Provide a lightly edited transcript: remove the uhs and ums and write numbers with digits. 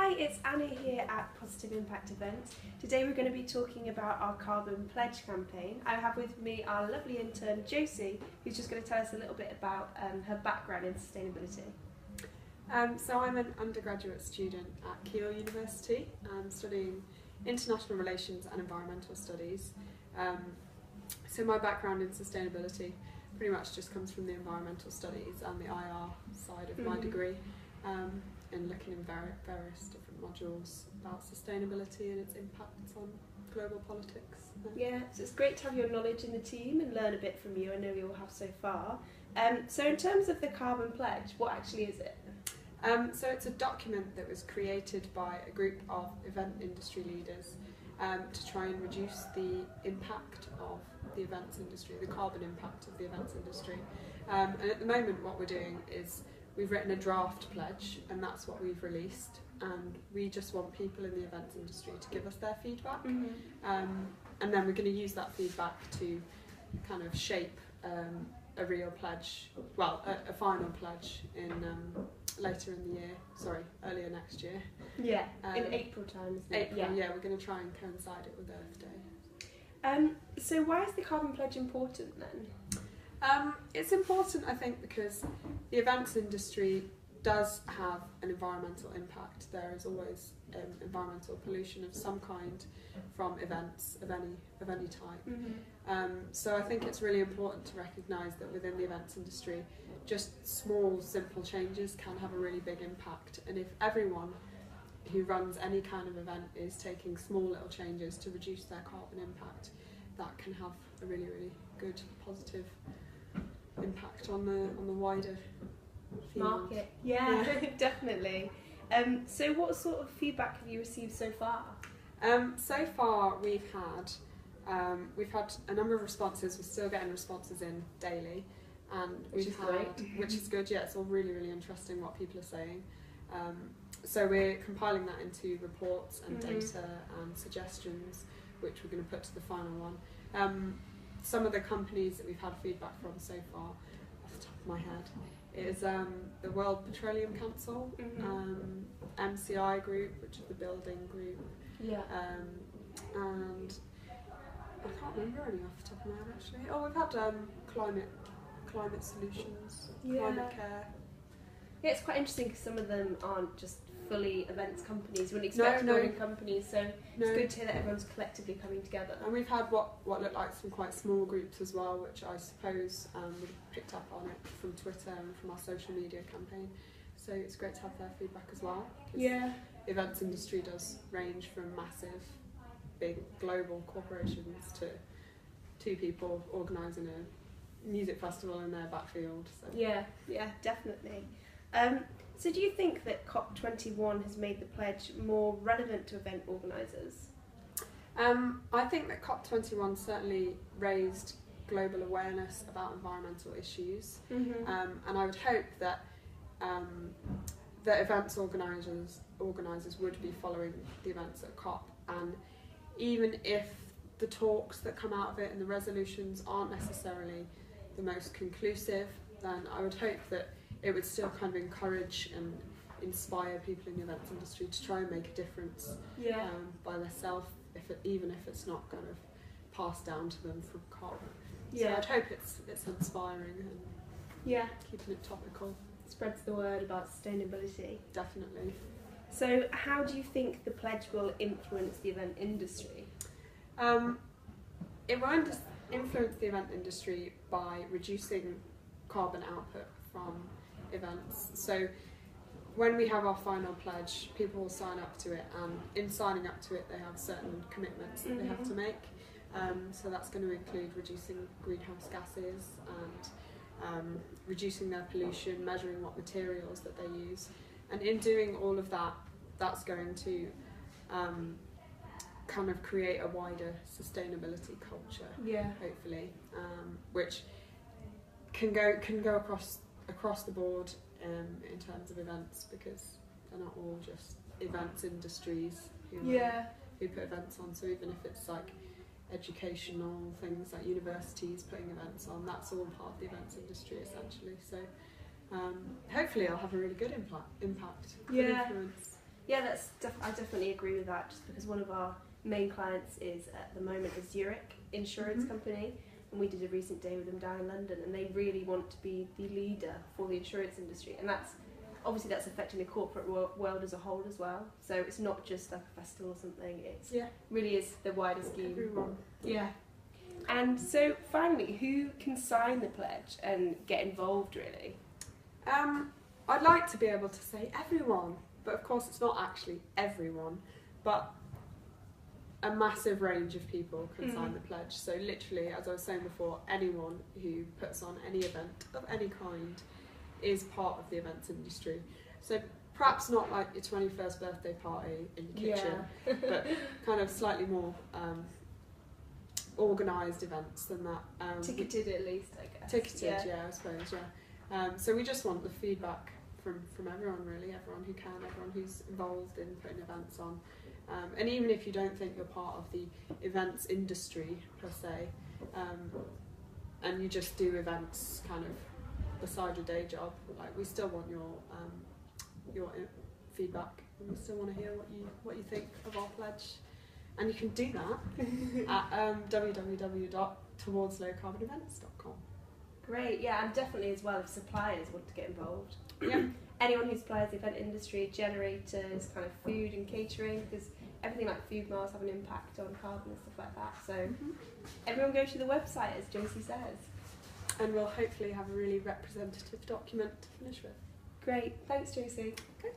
Hi, it's Anna here at Positive Impact Events. Today we're going to be talking about our Carbon Pledge campaign. I have with me our lovely intern Josie, who's just going to tell us a little bit about her background in sustainability. So I'm an undergraduate student at Keele University. I'm studying international relations and environmental studies. So my background in sustainability pretty much just comes from the environmental studies and the IR side of my degree, and looking in various different modules about sustainability and its impacts on global politics. Yeah, so it's great to have your knowledge in the team and learn a bit from you. I know we all have so far. So in terms of the Carbon Pledge, what actually is it? So it's a document that was created by a group of event industry leaders to try and reduce the impact of the events industry, the carbon impact of the events industry. And at the moment what we're doing is we've written a draft pledge, and that's what we've released, and we just want people in the events industry to give us their feedback, and then we're going to use that feedback to kind of shape a real pledge, well, a final pledge in later in the year, earlier next year. Yeah, in April time, isn't it? April, yeah, we're going to try and coincide it with Earth Day. So why is the Carbon Pledge important then? It's important, I think, because the events industry does have an environmental impact. There is always environmental pollution of some kind from events of any type. So I think it's really important to recognise that within the events industry, just small, simple changes can have a really big impact. And if everyone who runs any kind of event is taking small little changes to reduce their carbon impact, that can have a really, really good, positive impact on the wider field. Market. Yeah. Definitely. So what sort of feedback have you received so far? So far we've had a number of responses. We're still getting responses in daily, and which is good. Yeah, it's all really, really interesting what people are saying. So we're compiling that into reports and data and suggestions, which we're going to put to the final one. Some of the companies that we've had feedback from so far, off the top of my head, is the World Petroleum Council, MCI Group, which is the building group, and I can't remember any off the top of my head actually. Oh, we've had climate solutions, climate care. Yeah, it's quite interesting because some of them aren't just fully events companies. You wouldn't expect building companies, so it's good to hear that everyone's collectively coming together. And we've had what look like some quite small groups as well, which I suppose would have picked up on it from Twitter and from our social media campaign. So it's great to have their feedback as well. Yeah. The events industry does range from massive, big global corporations to two people organising a music festival in their backfield. So. Yeah, definitely. So do you think that COP21 has made the pledge more relevant to event organisers? I think that COP21 certainly raised global awareness about environmental issues, and I would hope that that events organisers would be following the events at COP, and even if the talks that come out of it and the resolutions aren't necessarily the most conclusive, then I would hope that it would still kind of encourage and inspire people in the events industry to try and make a difference by themselves, even if it's not kind of passed down to them from COP. So I'd hope it's inspiring and keeping it topical. Spreads the word about sustainability. Definitely. So how do you think the pledge will influence the event industry? It will influence the event industry by reducing carbon output from events. So when we have our final pledge, people will sign up to it, and in signing up to it they have certain commitments that they have to make. So that's going to include reducing greenhouse gases and reducing their pollution, measuring what materials that they use, and in doing all of that, that's going to kind of create a wider sustainability culture, hopefully, which can go across the board in terms of events, because they're not all just events industries who put events on. So even if it's like educational things like universities putting events on, that's all part of the events industry essentially. So hopefully I'll have a really good impact, good influence. Yeah, I definitely agree with that. Just because one of our main clients is at the moment is Zurich Insurance Company, and we did a recent day with them down in London, and they really want to be the leader for the insurance industry, and that's affecting the corporate world as a whole as well. So it's not just like a festival or something. It's really is the wider scheme. Everyone. Yeah. And so finally, who can sign the pledge and get involved really? I'd like to be able to say everyone, but of course it's not actually everyone, but a massive range of people can sign the pledge. So literally, as I was saying before, anyone who puts on any event of any kind is part of the events industry. So perhaps not like your 21st birthday party in your kitchen, but kind of slightly more organised events than that. Ticketed at least, I guess. Ticketed, I suppose, so we just want the feedback from everyone really, everyone who can, everyone who's involved in putting events on. And even if you don't think you're part of the events industry per se, and you just do events kind of beside your day job, like we still want your feedback, and we still want to hear what you think of our pledge. And you can do that at www.towardslowcarbonevents.com. Great, yeah, and definitely as well if suppliers want to get involved. Yeah. Anyone who supplies the event industry, generators, kind of food and catering, because everything like food miles have an impact on carbon and stuff like that. So everyone go to the website, as Josie says. And we'll hopefully have a really representative document to finish with. Great, thanks Josie. Okay.